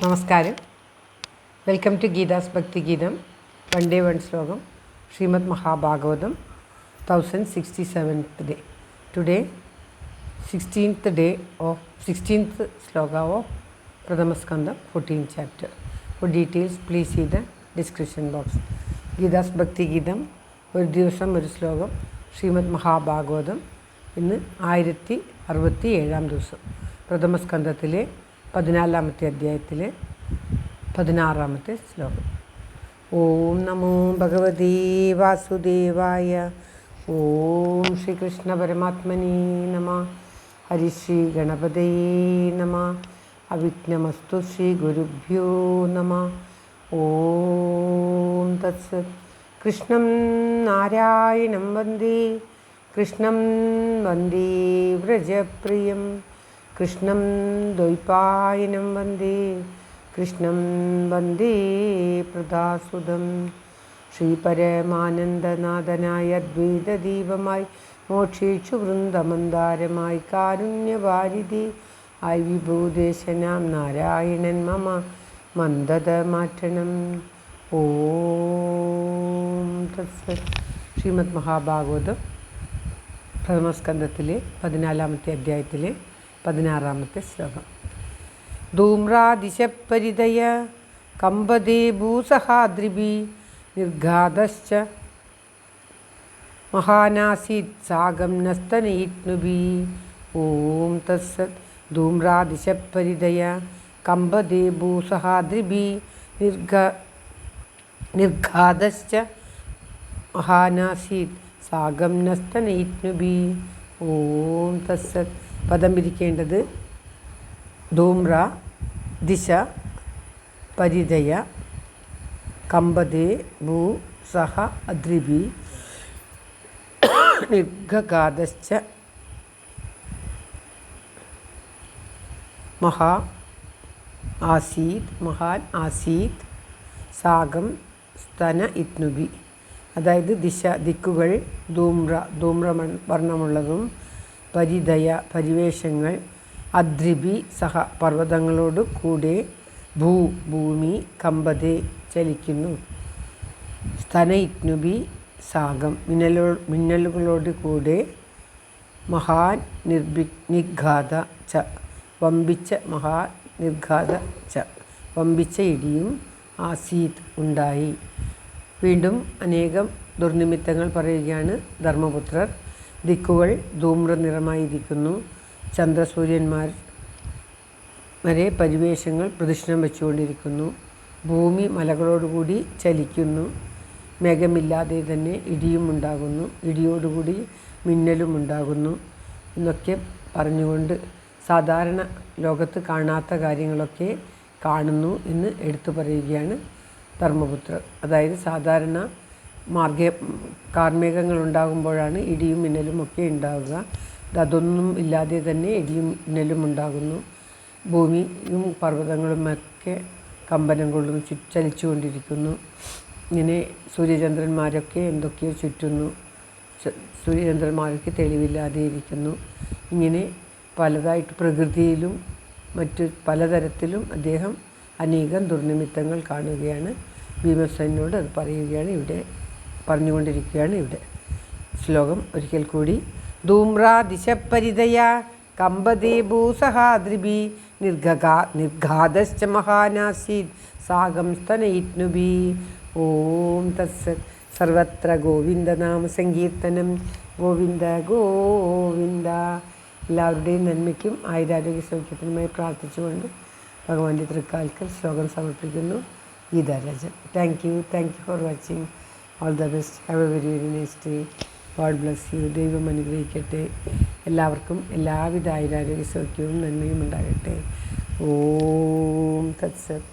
നമസ്കാരം. Welcome to Geetha's ഭക്തി ഗീതം. വൺ ഡേ വൺ ശ്ലോകം. Shrimad Mahabhagavatam 1067th day. Today 16th sloka of Pradhamaskandam 14th chapter. For details please see the description box. Geetha's ഭക്തി ഗീതം ഒരു ദിവസം ഒരു ശ്ലോകം. ശ്രീമദ് മഹാഭാഗവതം ഇന്ന് 1067 ദിവസം. പ്രഥമസ്കന്ധത്തിലെ 14ാമത്തെ അധ്യായത്തിലെ 16ാമത്തെ ശ്ലോകം. ഓം നമോ ഭഗവതേ വാസുദേവായ. ഓം ശ്രീകൃഷ്ണ പരമാത്മനേ നമഃ. ഹരിശ്രീ ഗണപതയേ നമഃ. അവിഘ്നമസ്തു ശ്രീ ഗുരുഭ്യോ നമഃ. ഓം തത്സത്. കൃഷ്ണം നാരായണം വന്ദേ കൃഷ്ണം വന്ദേ വ്രജപ്രിയം കൃഷ്ണം ദ്വൈപായനം വന്ദേ കൃഷ്ണം വന്ദേ പ്രദാസുതം. ശ്രീപരമാനന്ദനാഥനായ അദ്വൈതദീപമായി മോക്ഷേക്ഷു വൃന്ദമന്ദാരമായി കാരുണ്യവാരിധി ആയി വിഭൂദേശനാം നാരായണൻ മമ മന്ദത മാറ്റണം. ഓം തത്സത്. ശ്രീമദ് മഹാഭാഗവതം പ്രഥമസ്കന്ധത്തിലെ 14ാമത്തെ അധ്യായത്തിലെ 16ാമത്തെ ശ്ലോകം. ധൂമ്രാദിശപരിതയ കമ്പദേ ഭൂസഹാദ്രിഭി നിർഘാതശ്ച മഹാനാസീത് സാഗം നസ്തനയിത്നുഭി. ഓം തത്സത്. ധൂമ്രാദിശപരിതയ കമ്പദേ ഭൂസഹാദ്രിഭി നിർഘാതശ്ച മഹാനാസീത് സാഗം നസ്തനയിത്നുഭി. ഓം തത്സത്. പദം പിരിക്കേണ്ടത് ധൂമ്ര ദിശ പരിതയ കമ്പദേ ഭൂ സഹ അദ്രിഭി നിർഘാതശ്ച മഹാൻ ആസീത് സാഗം സ്തന ഇത്നുഭി. അതായത് ദിശ ദിക്കുകൾ ധൂമ്രവർണ്ണമുള്ളതും പരിതയ പരിവേഷങ്ങൾ അദ്രിഭി സഹ പർവ്വതങ്ങളോട് കൂടെ ഭൂമി കമ്പതേ ചലിക്കുന്നു സ്തനയിത്നുഭി സാഗം മിന്നലുകളോട് കൂടെ മഹാൻ നിഘാത ച വമ്പിച്ച നിർഘാത ച വമ്പിച്ച ഇടിയും ആസീത് ഉണ്ടായി. വീണ്ടും അനേകം ദുർനിമിത്തങ്ങൾ പറയുകയാണ് ധർമ്മപുത്രർ. ദിക്കുകൾ ധൂമ്ര നിറമായിരിക്കുന്നു. ചന്ദ്രസൂര്യന്മാർ വരെ പരിവേഷങ്ങൾ പ്രദക്ഷിണം വെച്ചുകൊണ്ടിരിക്കുന്നു. ഭൂമി മലകളോടുകൂടി ചലിക്കുന്നു. മേഘമില്ലാതെ തന്നെ ഇടിയും ഉണ്ടാകുന്നു. ഇടിയോടുകൂടി മിന്നലും ഉണ്ടാകുന്നു എന്നൊക്കെ പറഞ്ഞുകൊണ്ട് സാധാരണ ലോകത്ത് കാണാത്ത കാര്യങ്ങളൊക്കെ കാണുന്നു എന്ന് എടുത്തു പറയുകയാണ് ധർമ്മപുത്രർ. അതായത് സാധാരണ കാർമേഘങ്ങൾ ഉണ്ടാകുമ്പോഴാണ് ഇടിയും മിന്നലും ഒക്കെ ഉണ്ടാവുക. അതൊന്നും ഇല്ലാതെ തന്നെ ഇടിയും മിന്നലും ഉണ്ടാകുന്നു. ഭൂമിയും പർവ്വതങ്ങളുമൊക്കെ കമ്പനം കൊള്ളുന്നു, ചലിച്ചുകൊണ്ടിരിക്കുന്നു. ഇങ്ങനെ സൂര്യചന്ദ്രന്മാരൊക്കെ എന്തൊക്കെയോ ചുറ്റുന്നു. സൂര്യചന്ദ്രന്മാരൊക്കെ തെളിവില്ലാതെ ഇരിക്കുന്നു. ഇങ്ങനെ പലതായിട്ട് പ്രകൃതിയിലും മറ്റു പലതരത്തിലും അദ്ദേഹം അനേകം ദുർനിമിത്തങ്ങൾ കാണുകയാണ്. ഭീമസേനോട് അത് പറയുകയാണ്, ഇവിടെ പറഞ്ഞുകൊണ്ടിരിക്കുകയാണ്. ഇവിടെ ശ്ലോകം ഒരിക്കൽ കൂടി. ധൂമ്രാദിശപരിതയ കമ്പദേ ഭൂസഹാദ്രിഭി നിർഘാതശ്ച മഹാനാസീത് സാഗം സ്തനയിത്നുഭി. ഓം തത്സത്. സർവത്ര ഗോവിന്ദനാമ സങ്കീർത്തനം. ഗോവിന്ദ ഗോവിന്ദ. എല്ലാവരുടെയും നന്മയ്ക്കും ആയുരാരോഗ്യ സൗഖ്യത്തിനുമായി പ്രാർത്ഥിച്ചുകൊണ്ട് ഭഗവാന്റെ തൃക്കാൽക്കൽ ശ്ലോകം സമർപ്പിക്കുന്നു. Geetha Rajan. Thank you for watching. All the best. Have A very nice day. God bless you. ദൈവം അനുഗ്രഹിക്കട്ടെ. എല്ലാവർക്കും എല്ലാവിധ ആയുരാരോഗ്യ സൗഖ്യവും നന്മയും ഉണ്ടാകട്ടെ. ഓം തത്സത്.